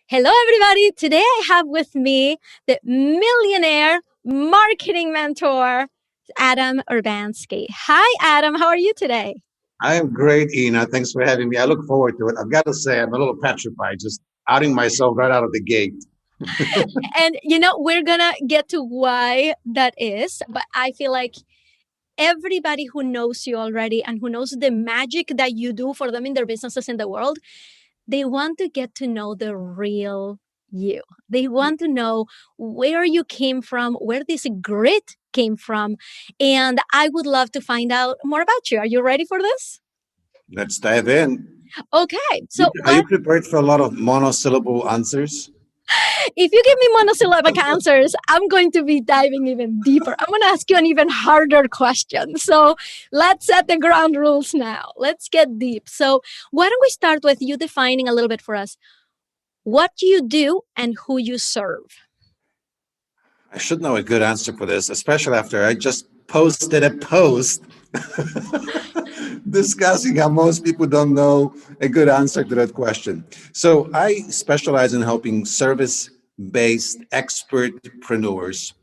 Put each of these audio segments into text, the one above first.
Hello, everybody. Today I have with me the millionaire marketing mentor, Adam Urbanski. Hi, Adam. How are you today? I am great, Ina. Thanks for having me. I look forward to it. I've got to say, I'm a little petrified just outing myself right out of the gate. And we're going to get to why that is, but I feel like everybody who knows you already and who knows the magic that you do for them in their businesses in the world, they want to get to know the real you. They want to know where you came from, where this grit came from. And I would love to find out more about you. Are you ready for this? Let's dive in. Okay. So, Are you what prepared for a lot of monosyllable answers? if you give me monosyllabic answers, I'm going to be diving even deeper. I'm going to ask you an even harder question. So, let's set the ground rules now. Let's get deep. So, why don't we start with you defining a little bit for us what you do and who you serve? I should know a good answer for this, especially after I just posted a post discussing how most people don't know a good answer to that question. So I specialize in helping service-based expertpreneurs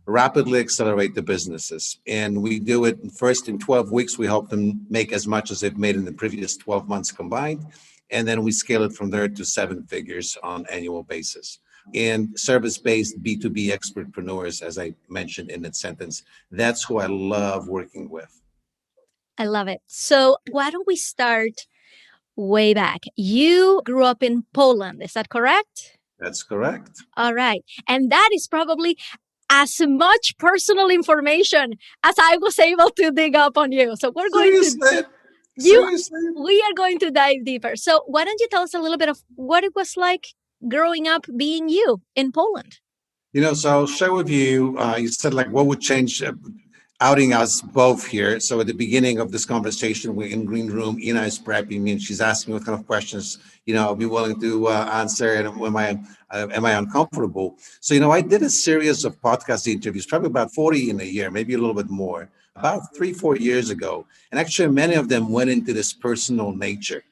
rapidly accelerate the businesses. And we do it first in 12 weeks. We help them make as much as they've made in the previous 12 months combined. And then we scale it from there to seven figures on annual basis. And service-based B2B expertpreneurs, as I mentioned in that sentence, that's who I love working with. I love it. So, why don't we start way back? You grew up in Poland, is that correct? That's correct. All right. And that is probably as much personal information as I was able to dig up on you. So, we're going to Seriously? we are going to dive deeper. So, why don't you tell us a little bit of what it was like growing up being you in Poland? So I'll share with you, you said like what would change outing us both here. So at the beginning of this conversation, we're in green room, Ina is prepping me and she's asking me what kind of questions, I'll be willing to answer and am I uncomfortable? So, I did a series of podcast interviews, probably about 40 in a year, maybe a little bit more, about 3-4 years ago. And actually many of them went into this personal nature.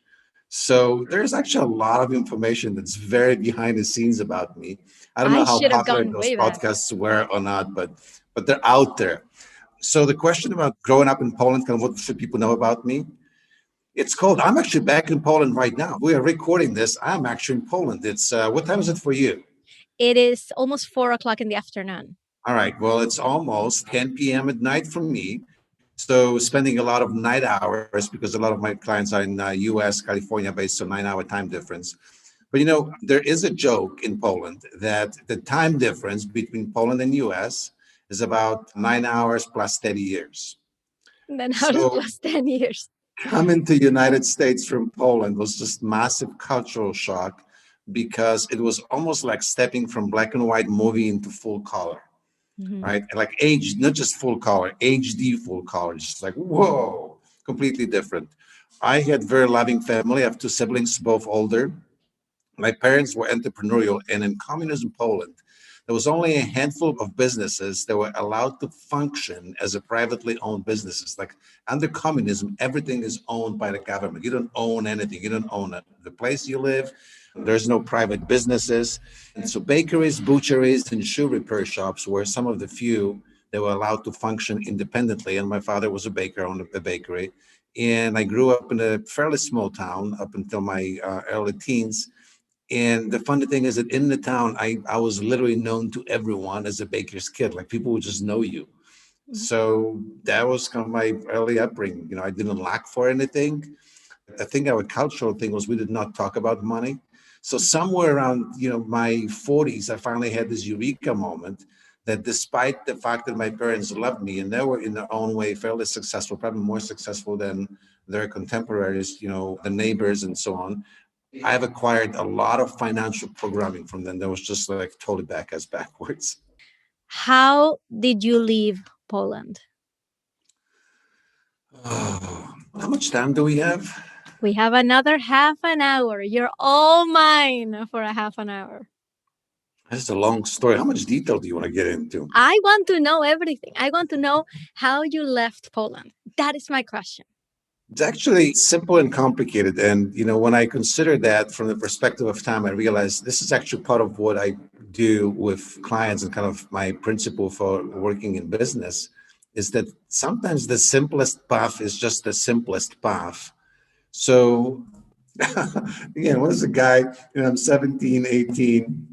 So there's actually a lot of information that's very behind the scenes about me. I don't I know how should have popular gone those way back. podcasts were or not, but they're out there. So the question about growing up in Poland, kind of what should people know about me? It's cold. I'm actually back in Poland right now. We are recording this. I'm actually in Poland. It's what time is it for you? It is almost 4 o'clock in the afternoon. All right. Well, it's almost 10 p.m. at night for me. So spending a lot of night hours because a lot of my clients are in U.S., California based, so 9-hour time difference. But there is a joke in Poland that the time difference between Poland and US is about 9 hours plus 30 years. And then how does So plus 10 years? coming to United States from Poland was just massive cultural shock because it was almost like stepping from black and white movie into full color, right? Like age, not just full color, HD full color. Just like, whoa, completely different. I had very loving family. I have two siblings, both older. My parents were entrepreneurial, and in communism Poland, there was only a handful of businesses that were allowed to function as a privately owned businesses. Like under communism, everything is owned by the government. You don't own anything. You don't own it. The place you live. There's no private businesses. And so bakeries, butcheries, and shoe repair shops were some of the few that were allowed to function independently. And my father was a baker, owned a bakery. And I grew up in a fairly small town up until my early teens. And the funny thing is that in the town, I was literally known to everyone as a baker's kid. Like people would just know you. So that was kind of my early upbringing. I didn't lack for anything. I think our cultural thing was we did not talk about money. So somewhere around, my 40s, I finally had this eureka moment that despite the fact that my parents loved me and they were in their own way fairly successful, probably more successful than their contemporaries, the neighbors and so on, I've acquired a lot of financial programming from them that was just like totally back as backwards. How did you leave Poland? Oh, how much time do we have? We have another half an hour. You're all mine for a half an hour. That's a long story. How much detail do you want to get into? I want to know everything. I want to know how you left Poland. That is my question. It's actually simple and complicated. And, when I consider that from the perspective of time, I realize this is actually part of what I do with clients and kind of my principle for working in business is that sometimes the simplest path is just the simplest path. So, again, what is a guy, I'm 17, 18.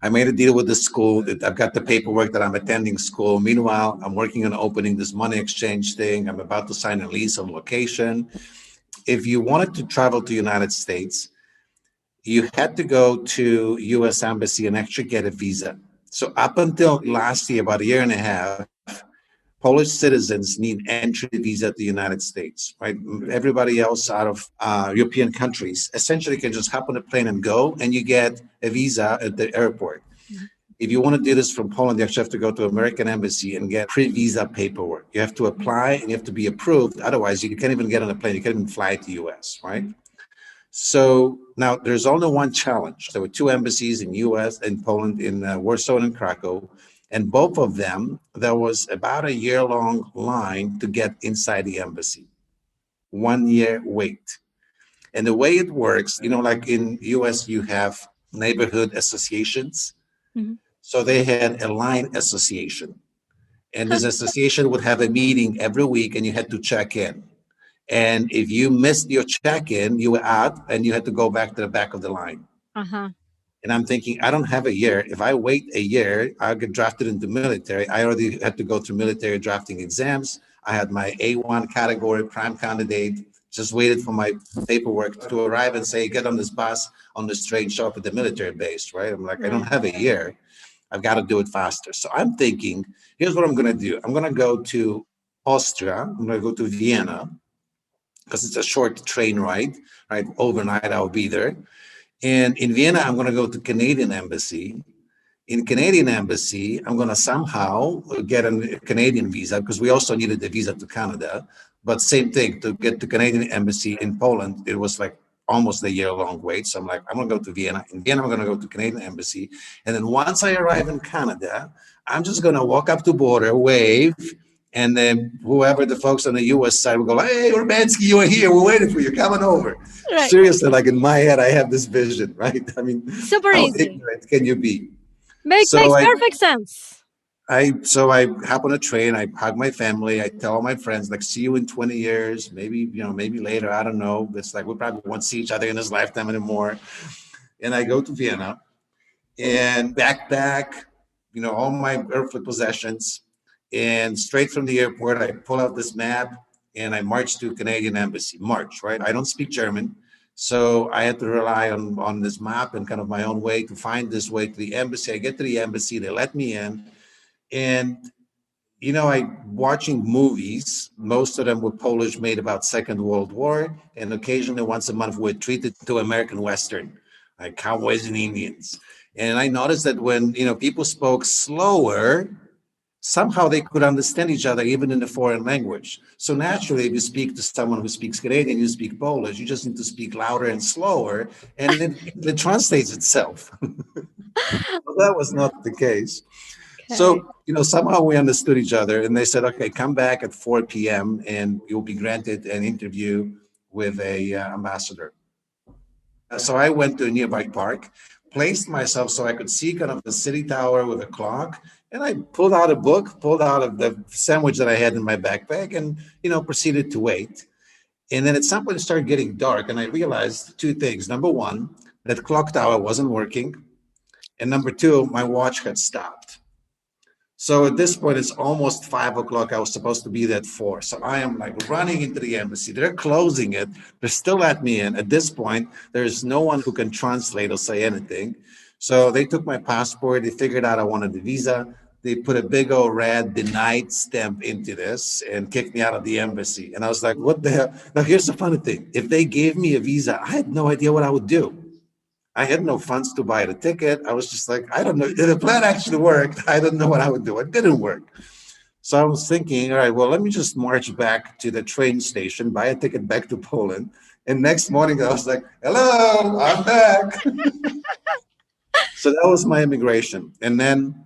I made a deal with the school that I've got the paperwork that I'm attending school. Meanwhile, I'm working on opening this money exchange thing. I'm about to sign a lease on location. If you wanted to travel to United States, you had to go to U.S. Embassy and actually get a visa. So up until last year, about a year and a half, Polish citizens need entry visa to the United States, right? Everybody else out of European countries essentially can just hop on a plane and go, and you get a visa at the airport. If you want to do this from Poland, you actually have to go to American embassy and get pre-visa paperwork. You have to apply and you have to be approved. Otherwise, you can't even get on a plane. You can't even fly to US, right? So now there's only one challenge. There were two embassies in US and Poland, in Warsaw and in Krakow. And both of them, there was about a year-long line to get inside the embassy. 1 year wait. And the way it works, like in US, you have neighborhood associations. Mm-hmm. So they had a line association. And this association would have a meeting every week and you had to check in. And if you missed your check-in, you were out and you had to go back to the back of the line. Uh-huh. And I'm thinking, I don't have a year. If I wait a year, I'll get drafted into military. I already had to go through military drafting exams. I had my A1 category prime candidate, just waited for my paperwork to arrive and say, get on this bus, on this train, show up at the military base, right? I'm like, I don't have a year. I've got to do it faster. So I'm thinking, here's what I'm going to do. I'm going to go to Austria. I'm going to go to Vienna because it's a short train ride, right? Overnight, I'll be there. And in Vienna, I'm going to go to Canadian embassy. In Canadian embassy, I'm going to somehow get a Canadian visa because we also needed a visa to Canada. But same thing, to get to Canadian embassy in Poland, it was like almost a year-long wait. So I'm like, I'm going to go to Vienna. In Vienna, I'm going to go to Canadian embassy. And then once I arrive in Canada, I'm just going to walk up to border, wave, and then whoever the folks on the U.S. side will go, hey, Urbanski, you're here. We're waiting for you. Coming over. Right. Seriously, like in my head, I have this vision, right? I mean, Super how easy. ignorant can you be? Makes So perfect sense. I hop on a train, I hug my family, I tell all my friends, like, see you in 20 years, maybe, maybe later, I don't know. It's like we probably won't see each other in this lifetime anymore. And I go to Vienna and backpack, all my earthly possessions. And straight from the airport, I pull out this map and I march to Canadian embassy. March, right? I don't speak German. So I had to rely on this map and kind of my own way to find this way to the embassy. I get to the embassy, they let me in. And I watching movies, most of them were Polish, made about Second World War, and occasionally once a month we're treated to American Western, like cowboys and Indians. And I noticed that when people spoke slower, somehow they could understand each other even in a foreign language. So naturally, if you speak to someone who speaks Canadian, you speak Polish, you just need to speak louder and slower, and it translates itself. Well, that was not the case. So, somehow we understood each other and they said, okay, come back at 4 p.m. and you'll be granted an interview with a ambassador. So I went to a nearby park, placed myself so I could see kind of the city tower with a clock. And I pulled out a book, pulled out of the sandwich that I had in my backpack and, proceeded to wait. And then at some point it started getting dark and I realized two things. Number one, that clock tower wasn't working. And number two, my watch had stopped. So at this point, it's almost 5 o'clock. I was supposed to be there at 4. So I am like running into the embassy. They're closing it. They're still let me in. At this point, there's no one who can translate or say anything. So they took my passport. They figured out I wanted the visa. They put a big old red denied stamp into this and kicked me out of the embassy. And I was like, what the hell? Now, here's the funny thing. If they gave me a visa, I had no idea what I would do. I had no funds to buy the ticket. I was just like, I don't know. If the plan actually worked, I don't know what I would do. It didn't work. So I was thinking, all right, well, let me just march back to the train station, buy a ticket back to Poland. And next morning, I was like, hello, I'm back. So that was my immigration. And then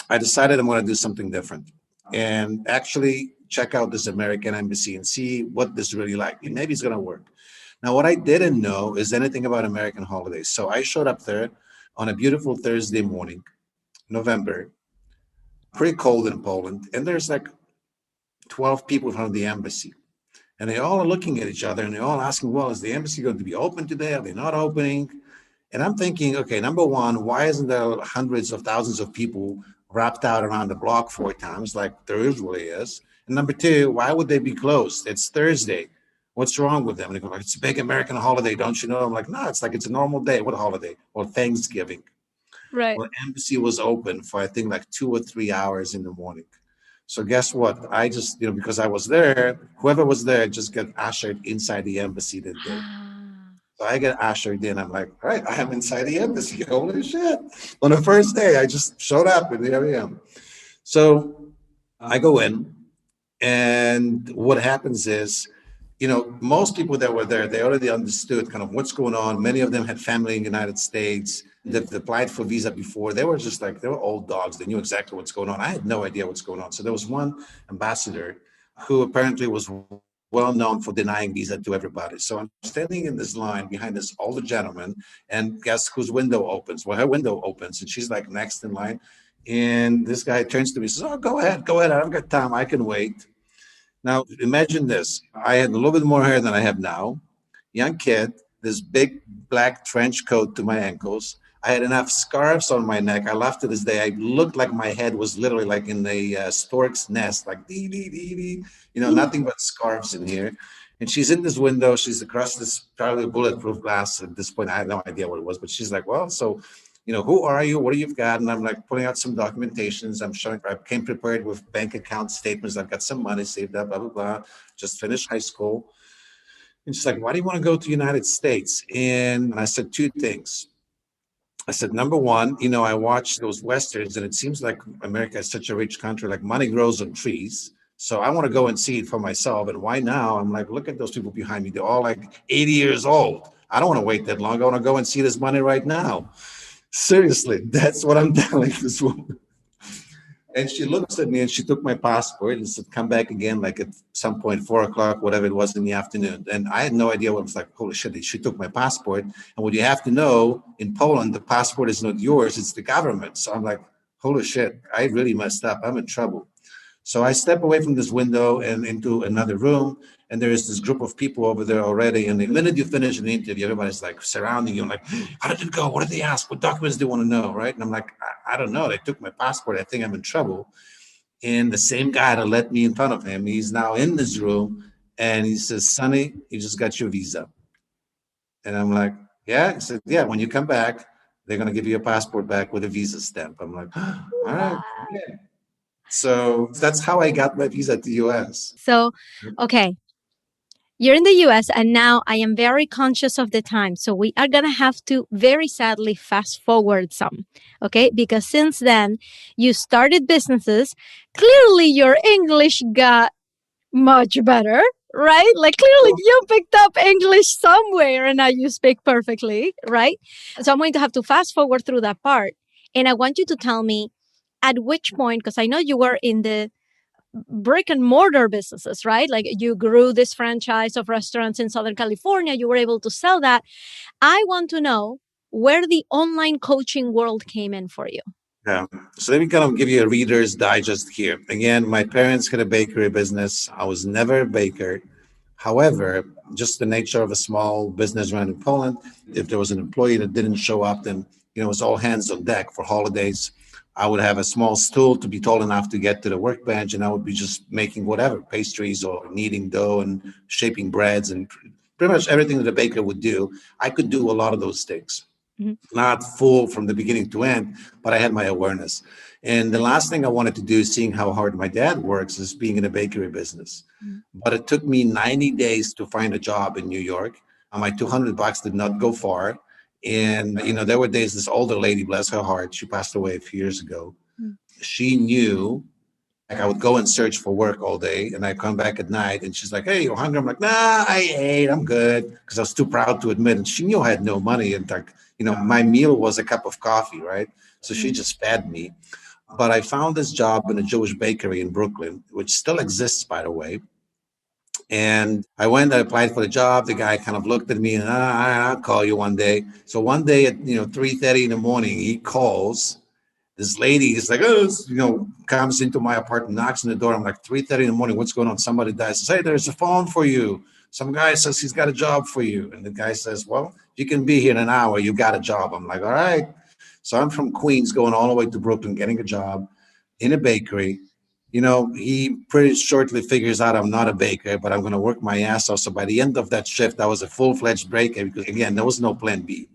I decided I'm going to do something different. And actually, check out this American embassy and see what this really like. Maybe it's gonna work. Now, what I didn't know is anything about American holidays. So I showed up there on a beautiful Thursday morning, November, pretty cold in Poland, and there's like 12 people from the embassy. And they all are looking at each other and they're all asking, well, is the embassy going to be open today? Are they not opening? And I'm thinking, okay, number one, why isn't there hundreds of thousands of people wrapped out around the block 4 times like there usually is? And number two, why would they be closed? It's Thursday. What's wrong with them? And they go, like, it's a big American holiday, don't you know? I'm like, no, it's like it's a normal day. What holiday? Well, Thanksgiving. Right. Well, the embassy was open for I think like 2 or 3 hours in the morning. So guess what? I just, because I was there, whoever was there just got ushered inside the embassy that day. So I get ushered in. I'm like, all right, I am inside the embassy. Holy shit. On the first day, I just showed up and here I am. So I go in, and what happens is, most people that were there, they already understood kind of what's going on. Many of them had family in the United States. They've applied for visa before. They were just like, they were old dogs. They knew exactly what's going on. I had no idea what's going on. So there was one ambassador who apparently was well known for denying visa to everybody. So I'm standing in this line behind this older gentleman, and guess whose window opens? Well, her window opens, and she's like next in line. And this guy turns to me and says, oh, go ahead. I've got time. I can wait. Now, imagine this. I had a little bit more hair than I have now. Young kid, this big black trench coat to my ankles. I had enough scarves on my neck. I laugh to this day. I looked like my head was literally like in a stork's nest, like dee, dee, dee, dee. Nothing but scarves in here. And she's in this window. She's across this probably bulletproof glass. At this point, I had no idea what it was, but she's like, well, so who are you? What do you've got? And I'm like pulling out some documentations. I'm showing, I came prepared with bank account statements. I've got some money saved up, blah, blah, blah. Just finished high school. And she's like, why do you want to go to the United States? And I said two things. I said, number one, I watch those Westerns and it seems like America is such a rich country, like money grows on trees. So I want to go and see it for myself. And why now? I'm like, look at those people behind me. They're all like 80 years old. I don't want to wait that long. I want to go and see this money right now. Seriously, that's what I'm telling this woman. And she looks at me and she took my passport and said, come back again, like at some point, 4 o'clock, whatever it was in the afternoon. And I had no idea what it was like. Holy shit, she took my passport. And what you have to know, in Poland, the passport is not yours, it's the government. So I'm like, holy shit, I really messed up. I'm in trouble. So I step away from this window and into another room, and there is this group of people over there already. And the minute you finish an interview, everybody's like surrounding you, like, how did it go? What did they ask? What documents do they want to know? Right? And I'm like, I don't know. They took my passport. I think I'm in trouble. And the same guy that let me in front of him, he's now in this room, and he says, Sonny, you just got your visa. And I'm like, yeah. He said, yeah, when you come back, they're going to give you a passport back with a visa stamp. I'm like, all right. Yeah. So that's how I got my visa to the US. So, okay, you're in the US, and now I am very conscious of the time. So we are going to have to very sadly fast forward some, okay? Because since then, you started businesses. Clearly, your English got much better, right? Like, clearly, you picked up English somewhere and now you speak perfectly, right? So I'm going to have to fast forward through that part. And I want you to tell me at which point, because I know you were in the brick and mortar businesses, right? Like you grew this franchise of restaurants in Southern California, you were able to sell that. I want to know where the online coaching world came in for you. Yeah. So let me kind of give you a reader's digest here. Again, my parents had a bakery business. I was never a baker. However, just the nature of a small business run in Poland, if there was an employee that didn't show up, then it was all hands on deck for holidays. I would have a small stool to be tall enough to get to the workbench, and I would be just making whatever, pastries or kneading dough and shaping breads and pretty much everything that a baker would do. I could do a lot of those things. Not full from the beginning to end, but I had my awareness. And the last thing I wanted to do, seeing how hard my dad works, is being in a bakery business. But it took me 90 days to find a job in New York. And my $200 did not go far. And, there were days, this older lady, bless her heart, she passed away a few years ago. She knew, like, I would go and search for work all day, and I come back at night, and she's like, hey, you hungry? I'm like, nah, I ate, I'm good. Because I was too proud to admit, and she knew I had no money. And like, my meal was a cup of coffee, right? So she just fed me. But I found this job in a Jewish bakery in Brooklyn, which still exists, by the way. And I went, I applied for the job. The guy kind of looked at me and I'll call you one day. So one day at 3:30 in the morning, he calls. This lady is like, oh, comes into my apartment, knocks on the door. I'm like, 3:30 in the morning, what's going on? Somebody dies. Says, hey, there's a phone for you. Some guy says he's got a job for you. And the guy says, well, you can be here in an hour. You got a job. I'm like, all right. So I'm from Queens going all the way to Brooklyn, getting a job in a bakery. He pretty shortly figures out I'm not a baker, but I'm going to work my ass off. So by the end of that shift, I was a full-fledged baker because, again, there was no plan B.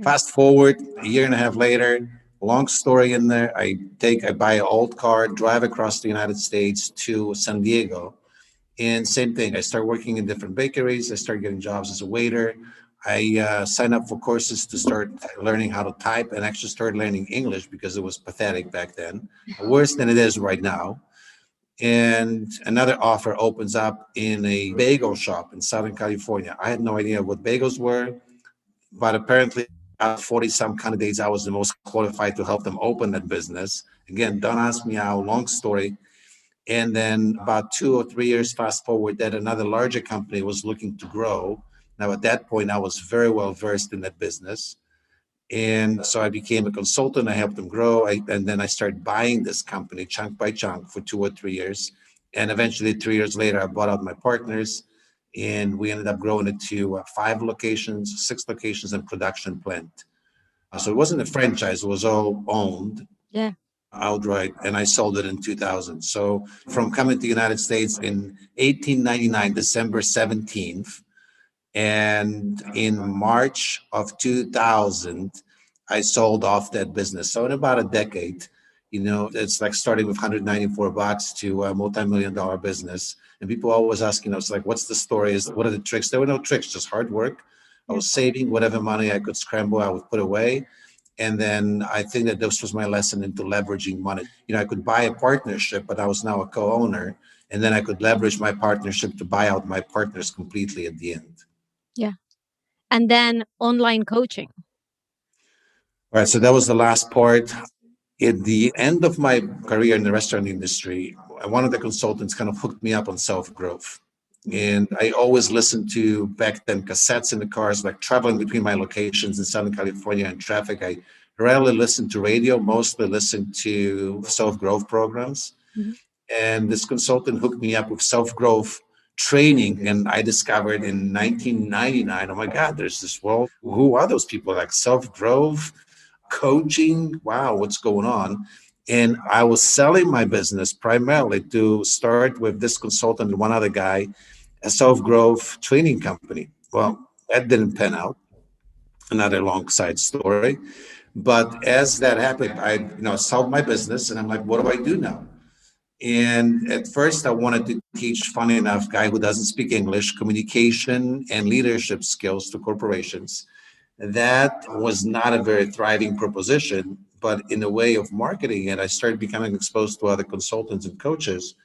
Fast forward a year and a half later, long story in there. I buy an old car, drive across the United States to San Diego, and same thing. I start working in different bakeries. I start getting jobs as a waiter. I sign up for courses to start learning how to type and actually start learning English because it was pathetic back then, worse than it is right now. And another offer opens up in a bagel shop in Southern California. I had no idea what bagels were, but apparently out of 40 some candidates, I was the most qualified to help them open that business. Again, don't ask me how, long story. And then about 2 or 3 years fast forward, that another larger company was looking to grow. Now, at that point, I was very well versed in that business. And so I became a consultant. I helped them grow. And then I started buying this company chunk by chunk for 2 or 3 years. And eventually, 3 years later, I bought out my partners and we ended up growing it to 5 locations, 6 locations, and production plant. So it wasn't a franchise, it was all owned. Yeah. Outright, and I sold it in 2000. So from coming to the United States in 1899, December 17th, and in March of 2000, I sold off that business. So in about a decade, it's like starting with $194 to a multi-million dollar business. And people always ask, it's like, what's the story? What are the tricks? There were no tricks, just hard work. I was saving whatever money I could scramble, I would put away. And then I think that this was my lesson into leveraging money. I could buy a partnership, but I was now a co-owner. And then I could leverage my partnership to buy out my partners completely at the end. Yeah. And then online coaching. All right, so that was the last part. At the end of my career in the restaurant industry, one of the consultants kind of hooked me up on self-growth. And I always listened to, back then, cassettes in the cars, like traveling between my locations in Southern California in traffic. I rarely listened to radio, mostly listened to self-growth programs. And this consultant hooked me up with self-growth training. And I discovered in 1999, oh my God, there's this world. Who are those people? Like self-growth coaching? Wow, what's going on? And I was selling my business primarily to start with this consultant and one other guy, a self-growth training company. Well, that didn't pan out. Another long side story. But as that happened, I sold my business and I'm like, what do I do now? And at first, I wanted to teach, funny enough, guy who doesn't speak English, communication and leadership skills to corporations. That was not a very thriving proposition, but in a way of marketing it, I started becoming exposed to other consultants and coaches.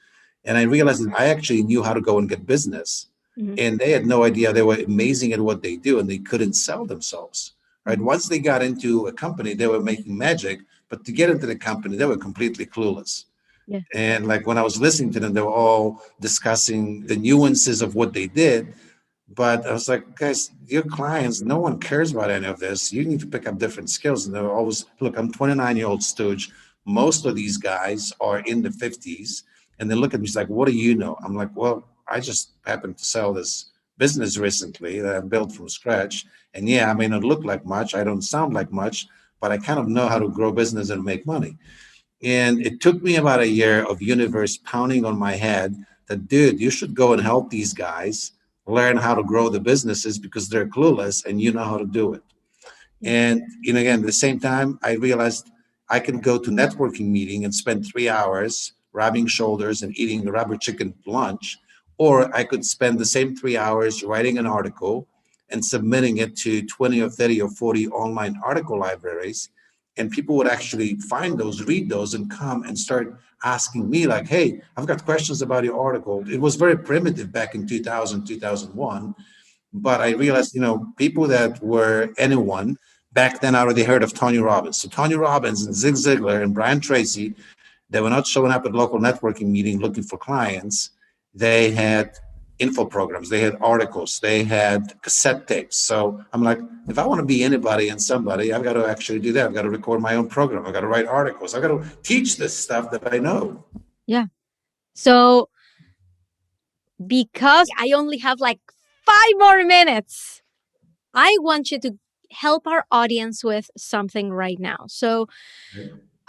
And I realized that I actually knew how to go and get business. And they had no idea. They were amazing at what they do and they couldn't sell themselves. Right. Once they got into a company, they were making magic, but to get into the company, they were completely clueless. Yeah. And like when I was listening to them, they were all discussing the nuances of what they did. But I was like, guys, your clients, no one cares about any of this. You need to pick up different skills. And they're always, look, I'm 29-year-old stooge. Most of these guys are in the 50s. And they look at me, it's like, what do you know? I'm like, well, I just happened to sell this business recently that I built from scratch. And yeah, I may not look like much. I don't sound like much, but I kind of know how to grow business and make money. And it took me about a year of universe pounding on my head that, dude, you should go and help these guys learn how to grow the businesses because they're clueless and you know how to do it. And again, at the same time, I realized I can go to networking meeting and spend 3 hours rubbing shoulders and eating the rubber chicken lunch, or I could spend the same 3 hours writing an article and submitting it to 20 or 30 or 40 online article libraries. And people would actually find those, read those, and come and start asking me like, hey, I've got questions about your article. It was very primitive back in 2000, 2001. But I realized, people that were anyone, Back then, I already heard of Tony Robbins. So Tony Robbins and Zig Ziglar and Brian Tracy, they were not showing up at local networking meeting looking for clients. They had info programs, they had articles, they had cassette tapes. So I'm like, if I want to be anybody and somebody, I've got to actually do that. I've got to record my own program. I've got to write articles. I've got to teach this stuff that I know. Yeah. So because I only have like 5 more minutes, I want you to help our audience with something right now. So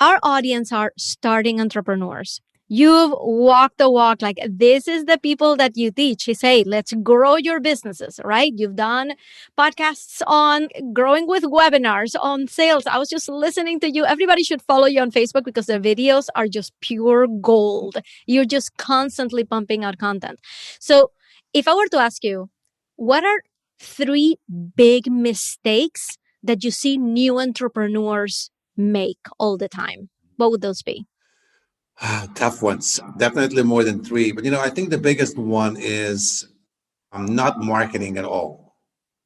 our audience are starting entrepreneurs. You've walked the walk. Like, this is the people that you teach. You say, let's grow your businesses, right? You've done podcasts on growing with webinars on sales. I was just listening to you. Everybody should follow you on Facebook because the videos are just pure gold. You're just constantly pumping out content. So if I were to ask you, what are 3 big mistakes that you see new entrepreneurs make all the time? What would those be? Tough ones, definitely more than 3. But I think the biggest one is not marketing at all.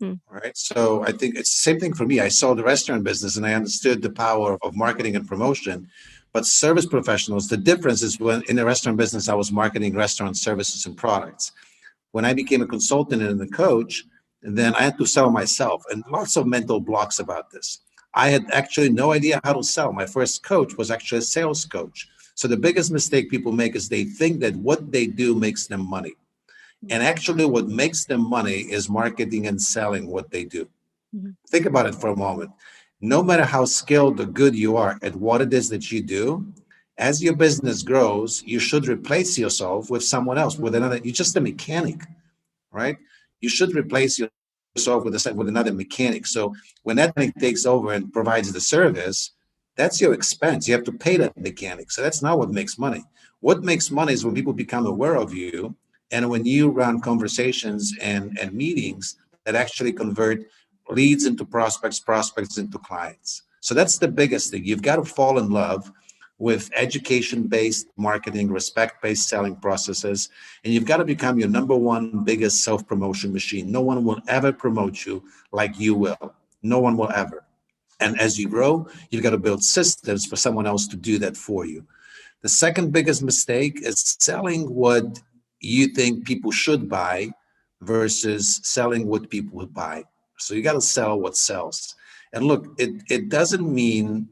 Right. So I think it's the same thing for me. I saw the restaurant business and I understood the power of marketing and promotion. But service professionals, the difference is when in the restaurant business, I was marketing restaurant services and products. When I became a consultant and a coach, then I had to sell myself, and lots of mental blocks about this. I had actually no idea how to sell. My first coach was actually a sales coach. So the biggest mistake people make is they think that what they do makes them money. And actually, what makes them money is marketing and selling what they do. Think about it for a moment. No matter how skilled or good you are at what it is that you do, as your business grows, you should replace yourself with someone else, with another. You're just a mechanic, right? You should replace yourself with another mechanic. So when that mechanic takes over and provides the service, that's your expense. You have to pay that mechanic. So that's not what makes money. What makes money is when people become aware of you, and when you run conversations and meetings that actually convert leads into prospects, prospects into clients. So that's the biggest thing. You've got to fall in love with education-based marketing, respect-based selling processes, and you've got to become your number one biggest self-promotion machine. No one will ever promote you like you will. No one will ever. And as you grow, you've got to build systems for someone else to do that for you. The second biggest mistake is selling what you think people should buy versus selling what people would buy. So you got to sell what sells. And look, it doesn't mean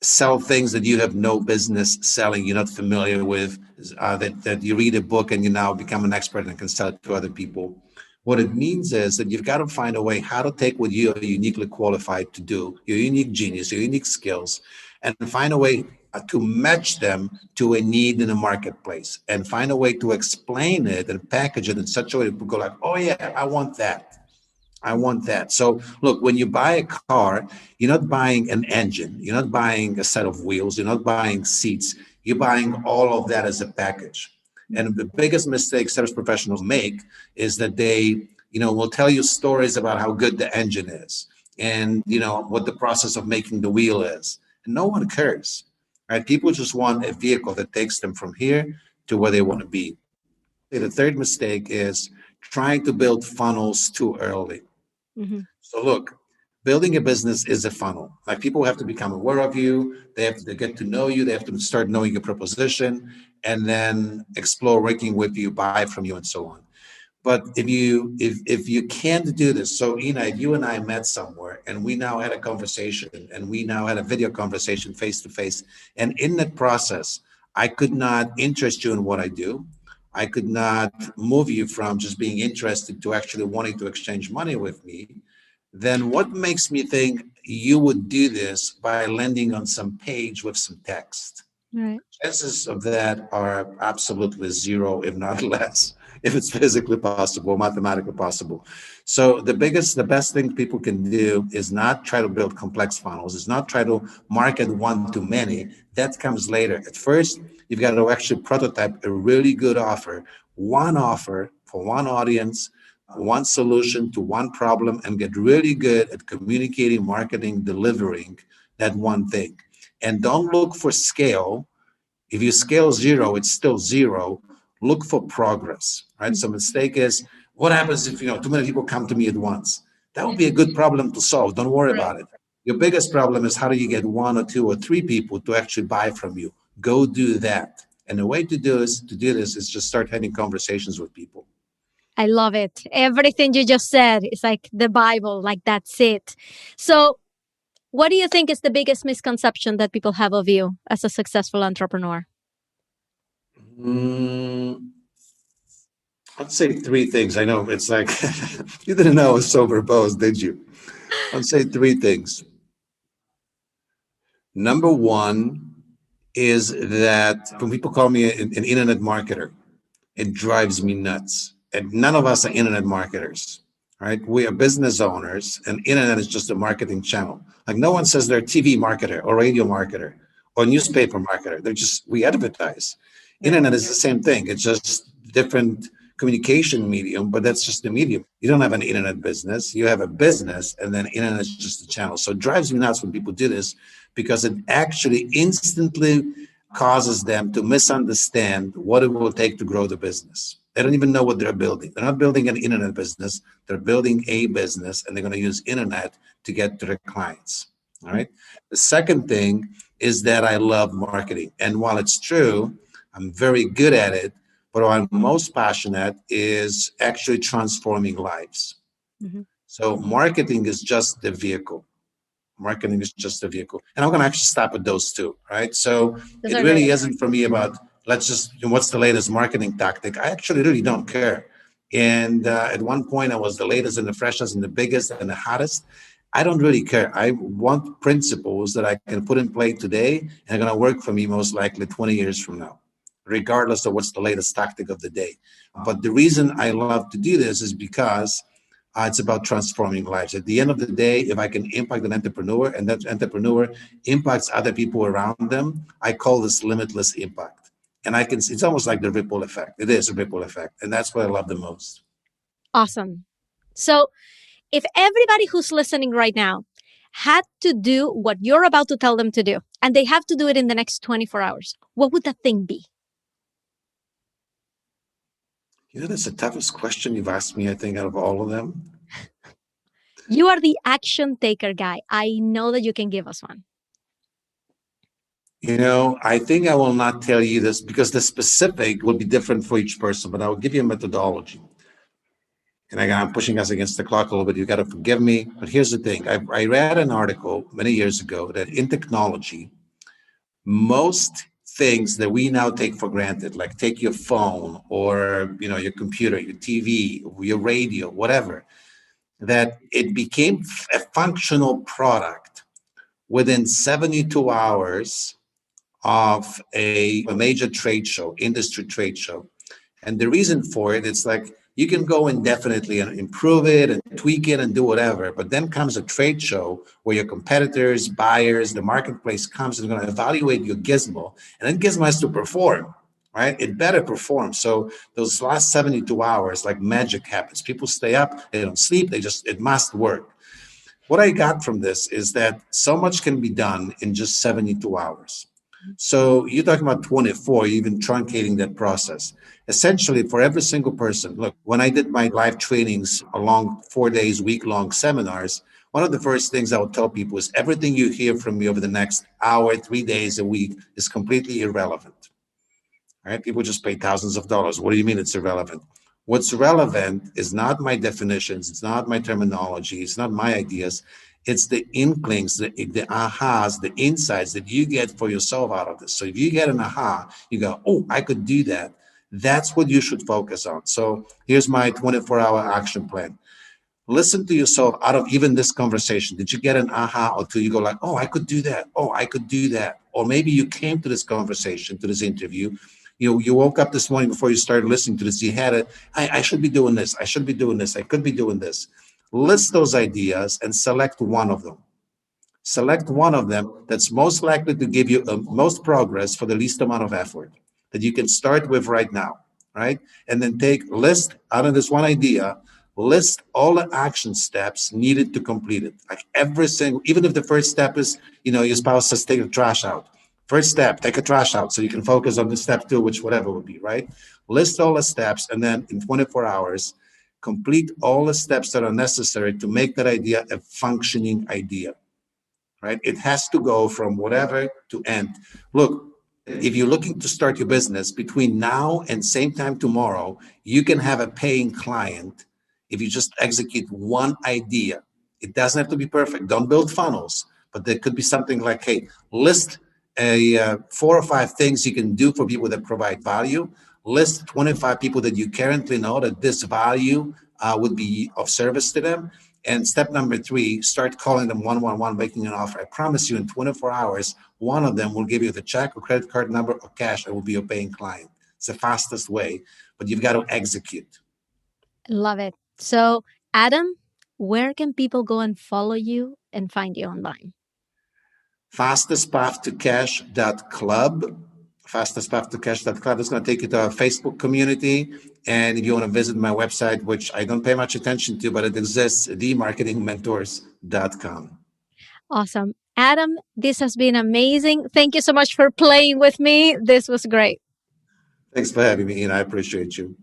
sell things that you have no business selling, you're not familiar with, that you read a book and you now become an expert and can sell it to other people. What it means is that you've got to find a way how to take what you are uniquely qualified to do, your unique genius, your unique skills, and find a way to match them to a need in the marketplace, and find a way to explain it and package it in such a way that people go like, oh yeah, I want that. I want that. So look, when you buy a car, you're not buying an engine, you're not buying a set of wheels, you're not buying seats, you're buying all of that as a package. And the biggest mistake service professionals make is that they, will tell you stories about how good the engine is and, what the process of making the wheel is. And no one cares, right? People just want a vehicle that takes them from here to where they want to be. The third mistake is trying to build funnels too early. So look, building a business is a funnel. Like, people have to become aware of you. They have to get to know you. They have to start knowing your proposition and then explore working with you, buy from you, and so on. But if you can't do this, so Ina, if you and I met somewhere and we now had a conversation and we now had a video conversation face to face, and in that process, I could not interest you in what I do. I could not move you from just being interested to actually wanting to exchange money with me. Then what makes me think you would do this by landing on some page with some text? Right. Chances of that are absolutely zero, if not less, if it's physically possible, mathematically possible. So the best thing people can do is not try to build complex funnels. It's not try to market one to many. That comes later. At first, you've got to actually prototype a really good offer for one audience, one solution to one problem, and get really good at communicating, marketing, delivering that one thing. And don't look for scale. If you scale zero, it's still zero. Look for progress, right? So mistake is, what happens if too many people come to me at once? That would be a good problem to solve. Don't worry Right. about it. Your biggest problem is how do you get one or two or three people to actually buy from you? Go do that. And the way to do this is just start having conversations with people. I love it. Everything you just said is like the Bible, like that's it. So, what do you think is the biggest misconception that people have of you as a successful entrepreneur? Mm, I'd say three things. I know it's like you didn't know I was so verbose, did you? I'd say three things. Number one is that when people call me an internet marketer, it drives me nuts. And none of us are internet marketers, right? We are business owners, and internet is just a marketing channel. Like no one says they're a TV marketer or radio marketer or newspaper marketer. They're just, we advertise. Right. Internet is the same thing. It's just different communication medium, but that's just the medium. You don't have an internet business. You have a business, and then internet is just a channel. So it drives me nuts when people do this because it actually instantly causes them to misunderstand what it will take to grow the business. They don't even know what they're building. They're not building an internet business. They're building a business, and they're going to use internet to get to their clients. All right. The second thing is that I love marketing. And while it's true, I'm very good at it. But what I'm most passionate is actually transforming lives. Mm-hmm. So marketing is just the vehicle. Marketing is just a vehicle. And I'm going to actually stop at those two, right? So Those it are really great. isn't for me about let's just, what's the latest marketing tactic? I actually really don't care. And at one point, I was the latest and the freshest and the biggest and the hottest. I don't really care. I want principles that I can put in play today and are going to work for me most likely 20 years from now, regardless of what's the latest tactic of the day. But the reason I love to do this is because it's about transforming lives. At the end of the day, if I can impact an entrepreneur and that entrepreneur impacts other people around them, I call this limitless impact. And I can, it's almost like the ripple effect. It is a ripple effect. And that's what I love the most. Awesome. So, if everybody who's listening right now had to do what you're about to tell them to do, and they have to do it in the next 24 hours, what would that thing be? You know, that's the toughest question you've asked me, I think, out of all of them. You are the action taker guy. I know that you can give us one. You know, I think I will not tell you this because the specific will be different for each person, but I will give you a methodology. And I'm pushing us against the clock a little bit. You got to forgive me. But here's the thing I read an article many years ago that in technology, most things that we now take for granted, like take your phone or your computer, your TV, your radio, whatever, that it became a functional product within 72 hours of a major trade show, industry trade show. And the reason for it, it's like you can go indefinitely and improve it and tweak it and do whatever. But then comes a trade show where your competitors, buyers, the marketplace comes and going to evaluate your gizmo. And then gizmo has to perform, right? It better perform. So those last 72 hours, like magic happens. People stay up, they don't sleep, it must work. What I got from this is that so much can be done in just 72 hours. So you're talking about 24, even truncating that process. Essentially, for every single person, look, when I did my live trainings along 4 days, week-long seminars, one of the first things I would tell people is everything you hear from me over the next hour, 3 days a week is completely irrelevant. Right? People just pay thousands of dollars. What do you mean it's irrelevant? What's relevant is not my definitions, it's not my terminology, it's not my ideas. It's the inklings, the ahas, the insights that you get for yourself out of this. So if you get an aha, you go, oh, I could do that. That's what you should focus on. So here's my 24-hour action plan. Listen to yourself out of even this conversation. Did you get an aha or two? You go like, oh, I could do that. Oh, I could do that. Or maybe you came to this conversation, to this interview. You woke up this morning before you started listening to this. You had it. I should be doing this. I should be doing this. I could be doing this. List those ideas and select one of them. Select one of them that's most likely to give you most progress for the least amount of effort that you can start with right now, right? And then list out of this one idea, list all the action steps needed to complete it. Like every single, even if the first step is, your spouse says, take the trash out. First step, take a trash out so you can focus on the step two, which whatever would be, right? List all the steps and then in 24 hours, complete all the steps that are necessary to make that idea a functioning idea. right? It has to go from whatever to end. Look, if you're looking to start your business between now and same time tomorrow, you can have a paying client if you just execute one idea. It doesn't have to be perfect. Don't build funnels, but there could be something like, hey, list a 4 or 5 things you can do for people that provide value. List 25 people that you currently know that this value would be of service to them. And step number 3, start calling them one, making an offer. I promise you, in 24 hours, one of them will give you the check or credit card number or cash and will be your paying client. It's the fastest way, but you've got to execute. Love it. So, Adam, where can people go and follow you and find you online? Fastestpathtocash.club. Fastestpathtocash.club is going to take you to our Facebook community. And if you want to visit my website, which I don't pay much attention to, but it exists, themarketingmentors.com. Awesome. Adam, this has been amazing. Thank you so much for playing with me. This was great. Thanks for having me, and I appreciate you.